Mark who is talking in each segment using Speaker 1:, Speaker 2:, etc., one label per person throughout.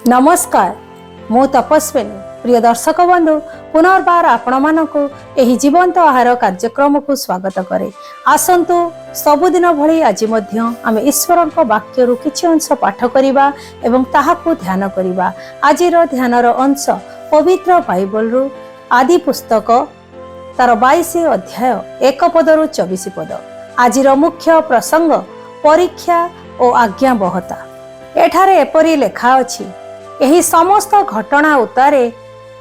Speaker 1: नमस्कार, मु तपस्विनी। प्रिय दर्शक बंधु, पुनर्बार आपण मानकु एही जीवंत आहार कार्यक्रम को स्वागत करे। आसंतु सबुदिन भली आज मध्य आमे ईश्वरक वाक्यरु किछि अंश पाठ करिबा एवं ताहाकु ध्यान करिबा। आजिर ध्यानर अंश पवित्र बाइबल रु आदि पुस्तक तार 22 अध्याय 1 पदरु 24 पद। आजिर मुख्य प्रसंग परीक्षा और आज्ञाबहता। एठारे एपरि लेखा अछि, एही समस्त घटना उतारे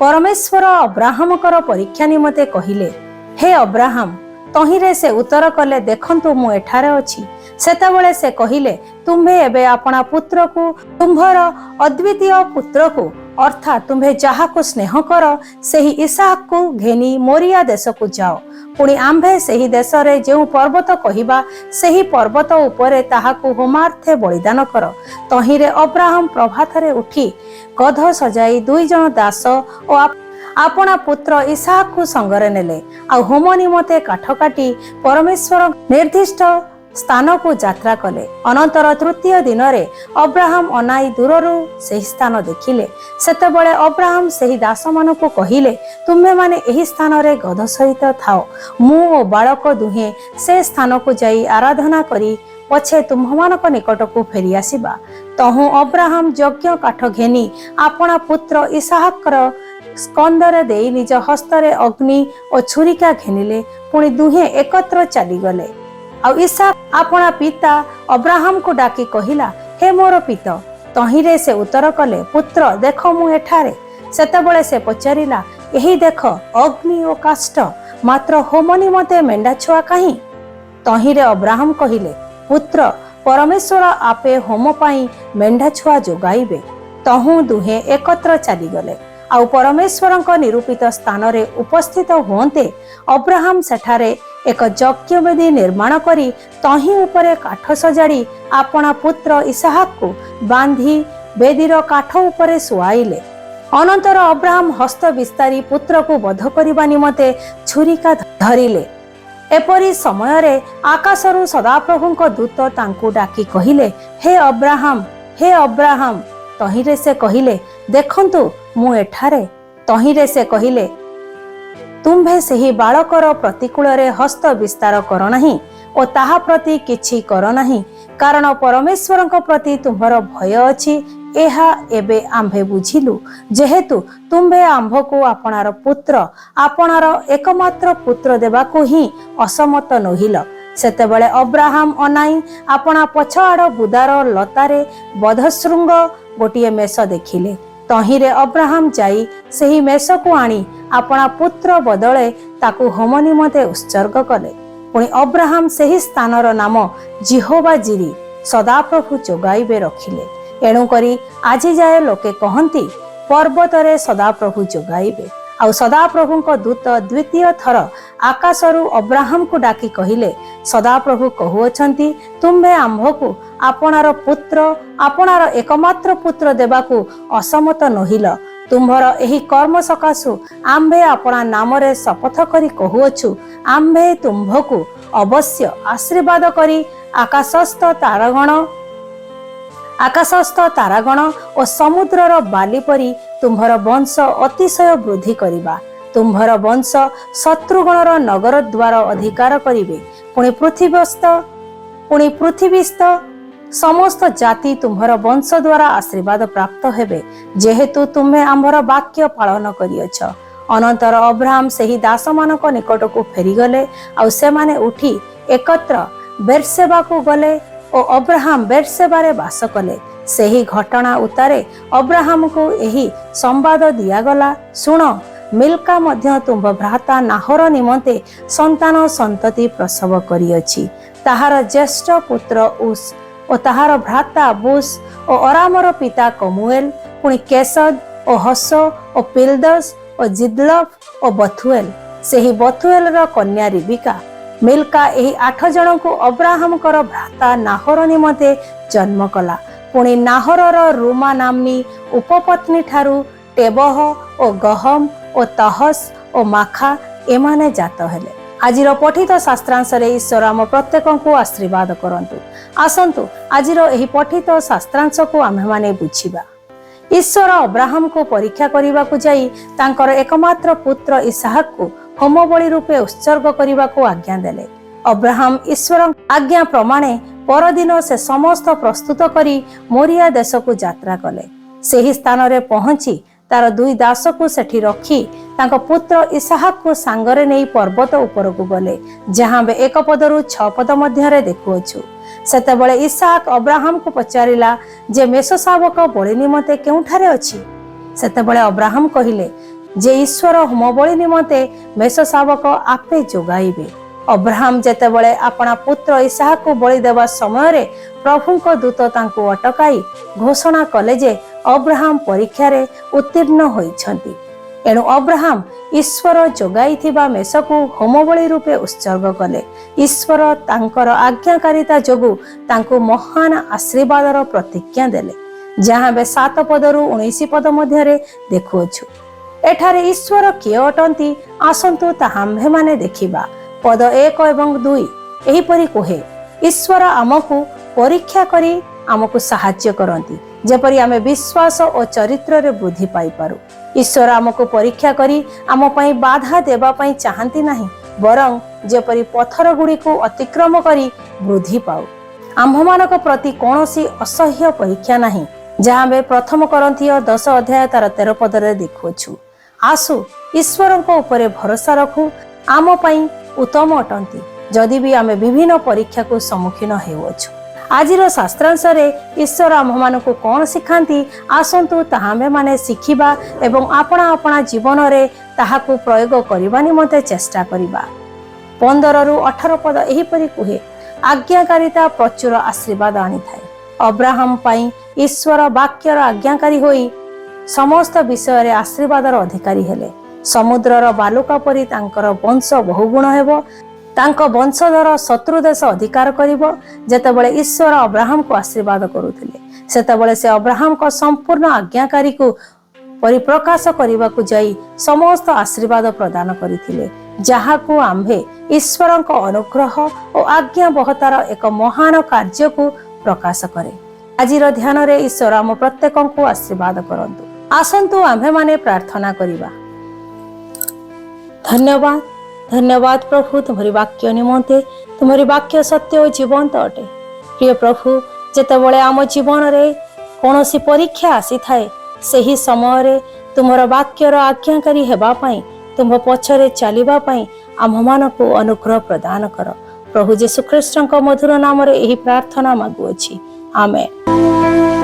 Speaker 1: परमेश्वर अब्राहमकर परीक्षा निमते कहिले, हे अब्राहम, तहिरे से उत्तर कले, देखंतु मु एठारे अछि। सेतबेले से कहिले, तुम्भे एबे आपणा पुत्र को, तुम्भर अद्वितीय पुत्र को, अर्थात तुम्भे जहा को स्नेह कर सेही इसहाक को घेनी मोरिया देश को जाओ। पुणी आम्भे सेही देश रे जेउ पर्वत कहिबा सेही पर्वत उपरे ताहाकु होमार्थे बलिदान कर। तहिरे अब्राहम प्रभातरे उठी गध सजाई 2 जन दास और आपणा पुत्र इसहाक को संगरे नेले आ होम निमते काठ काटी परमेश्वर निर्दिष्ट स्थान को यात्रा कले। अनंतर तृतीय दिन रे अब्राहम अनाई दूररु सेही स्थान देखिले। सेतेबेले अब्राहम सेही दास मानकु कहिले, तुम्हे माने एही स्थान रे गध सहित थाओ, मु ओ बालक दुहे से स्थान को जाई आराधना करी पछे तुम्हमानक निकट को फेरी आसीबा। तहु अब्राहम यज्ञ काठ घेनी आपणा पुत्र इसहाकर स्कंदरे देई निज हस्तरे अग्नि और छुरिका घेनिले। पुणी दुहे एकत्र चली गले। आ इसहाक आपणा पिता अब्राहम को डाकी कहिला, हे मोर पिता। तहिरे से उत्तर कले, पुत्र देख मु एठारे। सेतेबेले से पचारिला, एही देख अग्नि और काष्ठ, मात्र होम निमते मेंढा छुआ काहीं? तहिरे अब्राहम कहिले, पुत्र परमेश्वर आपे होम पाई मेंढा छुआ जोगाइबे। तहु दुहे एकत्र चली गले। आउ परमेश्वरଙ୍କ निरूपित स्थान रे उपस्थित हुंते अब्राहम सेठारे एक यज्ञ वेदी निर्माण करी तही उपरे काठ सजाड़ी आपणा पुत्र इसहाक को बांधी वेदीर काठ उपरे सुआइले। अनंतर अब्राहम हस्त विस्तारी पुत्र को वध करबा निमते छुरिका धरिले। एपरी समय रे आकाशरु सदाप्रभुଙ୍କ दूत तांकु डाकी कहिले, हे अब्राहम, हे अब्राहम। तहिरे से कहिले, देखंतु मु एठारे। तहिरे से कहिले, तुम्भे सेही बालकर प्रतिकूल रे हस्त विस्तार कर नाही और ताहा प्रति किछि कर नाही, कारण परमेश्वरଙ୍କ प्रति तुम्भर भय अछि। एहा एबे आम्भे बुझिलु, जेहेतु तुम्भे आम्भ को आपणार पुत्र, आपणार एकमात्र पुत्र देबाकु ही असमत नहिल। सेतेबेले अब्राहम अनाई आपणा पछ आड़ बुदार लतारे बधशृंग गोटिए मेष देखिले। तहिरे अब्राहम जाई सेही मेष को आनी आपणा पुत्र बदले ताकु होम निमते उत्सर्ग कले। पुणी अब्राहम सेही स्थानर नाम जिहोवा जिरी, सदाप्रभु जोगाइबे रखिले। एणु करी आजि जाए लोके कहंती, पर्वतरे सदाप्रभु जोगाइबे। आउ सदाप्रभुଙ୍କ दूत द्वितीय थर आकाशरु अब्राहम को डाकी कहिले, सदाप्रभु कहुअछंती, तुम्भे आम्भकु आपणार पुत्र, आपणार एकमात्र पुत्र देबाकु असमत नहिल। तुम्भर एही कर्म सकाशु आम्भे आपणा नामरे शपथ करी कहुअछु, आम्भे तुम्भकु अवश्य आशीर्वाद करी आकाशस्थ तारागण और समुद्रर बाली परी तुम्भर वंश अतिशय वृद्धि करिबा। तुम्भर वंश शत्रुगणर नगर द्वार अधिकार करिवे। पुणी पृथ्वीस्थ समस्त जाति तुम्भर वंश द्वारा आशीर्वाद प्राप्त हेबे, जेहेतु तुम्हे आम्भर वाक्य पालन करियछ। अनंतर अब्राहम सेही दास मानक निकट को फेरी गले। आउ सेमाने उठी एकत्र बेर्सेबा को गले और अब्राहम बेर्सेबारे वास कले। सेही घटना उतारे अब्राहम को एही संवाद दियागला, सुन, मिल्का मध्य तुम्भ भ्राता नाहर निमंते संतान संतति प्रसव करियछि। ताहार ज्येष्ठ पुत्र उस और ताहार भ्राता बुस और अरामर पिता कमुएल, पुणी केसद और हसो और पिल्दस और जिदलफ और बथुएल। सेही बथुएल रा कन्या रिबिका। मिल्का एही 8 जन को अब्राहम कर भ्राता नाहर निमते जन्म कला। पुणी नाहरर रुमा नामनी उपपत्नी ठारू टेबह और गहम और तहस और माखा एमाने जात हेले। आजिर पठित शास्त्रांश रे ईश्वर आम प्रत्येक को आशीर्वाद करंतु। आसंतु आजिर एही पठित शास्त्रांश को आम्हे माने बुझिबा। ईश्वर अब्राहम को परीक्षा करने को जाई तांकर एकमात्र पुत्र इसहाक को होम बलि रूपे उत्सर्ग करने को आज्ञा देले। अब्राहम ईश्वर आज्ञा प्रमाणे परदिन से समस्त प्रस्तुत करी मोरिया देश को यात्रा कले। सही स्थान रे पहुंची तार दुई दास को सेठी रखी तांको पुत्र इसहाक को सांगरे नहीं पर्वत ऊपर को गले, जहां बे 1 पदरु 6 पद मध्य देखुअछु। सेतेबेले इसहाक अब्राहम को पचारिला जे मेष शावक बलि निमते केउठारे अछि। सेतेबेले अब्राहम कहिले जे ईश्वर होम बलि निमते मेष शावक आपे जोगाइबे। अब्राहम जेतेबेले अपना पुत्र इसहाक को बलि देवा समय रे प्रभुଙ୍କ दूत तांको अटकाई घोषणा कले जे अब्राहम परीक्षा रे उत्तीर्ण होइछंती। एणु अब्राहम ईश्वर जोगाइथिबा मेषकु होम बलि रूपे उत्सर्ग कले। ईश्वर तांकर आज्ञाकारिता जोगु तांको महान आशीर्वादर प्रतिज्ञा देले, जहां बे 7 पदरु 19 पद मध्य देखुअछु। एठारे ईश्वर किए अटंती आसंतु ताहा आम्भे माने देखिबा। पद 1 एवं 2 एहिपरि कहे, ईश्वर आमको परीक्षा करी आमको साहाय्य करंती जेपरि आमे विश्वास और चरित्र रे वृद्धि पाई पारू। ईश्वर आमको परीक्षा करी आम पई बाधा देबा पई चाहंती नहीं, बरं जेपरि पत्थर गुडी को अतिक्रम करी वृद्धि पाऊ। आम्भमानक प्रति कोनोसी असह्य परीक्षा नहीं, जहां बे प्रथम करंथियो 10 अध्याय तार 13 पद रे देखुछु। आसु ईश्वरक उपरे भरोसा रखु, आम पई उत्तम अटंती जदि भी आमे विभिन्न परीक्षा को सम्मुखीन हेउछु। आजिर शास्त्रांश रे ईश्वर आम को कौन सिखांती आसंतु ताहा आमे माने शिखिबा एवं अपना अपना जीवन रे ताहाकु प्रयोग करिबा निमते चेष्टा करिबा। 15 रु 18 पद एही परि कुहे, आज्ञाकारिता प्रचुर आशीर्वाद आनी थाए। अब्राहम पई ईश्वर वाक्यर आज्ञाकारी होई समस्त विषय रे आशीर्वादर अधिकारी हेले। समुद्रर बालुका परि तांकर वंश बहुगुण हेबो। तांको वंशधर शत्रु देश अधिकार करिबो। जेतेबेले ईश्वर अब्राहम को आशीर्वाद करुथिले, सेतेबेले से अब्राहम को संपूर्ण आज्ञाकारी को परिप्रकाश करने को जाई समस्त आशीर्वाद प्रदान करथिले, जहाकु आम्भे ईश्वरक अनुग्रह और आज्ञा बहतार एक महान कार्य को प्रकाश करे। आजिर ध्यान रे ईश्वर आम प्रत्येक को आशीर्वाद करंतु। आसंतु आम्भे माने प्रार्थना करिबा। धन्यवाद धन्यवाद प्रभु, तुम्हारी वाक्य निमंते। तुम्हारी वाक्य सत्य और जीवंत अटे। प्रिय प्रभु, जेतेबेले आम जीवन रे कोनोसी परीक्षा आसी थाए, सही समय रे तुमर वाक्यर आज्ञाकारी हेबा पई, तुम पछरे चलिबा पई आममानकु अनुग्रह प्रदान कर। प्रभु यीशु ख्रीष्टଙ୍କ मधुर नाम रे एही प्रार्थना मागुअछि। आमेन।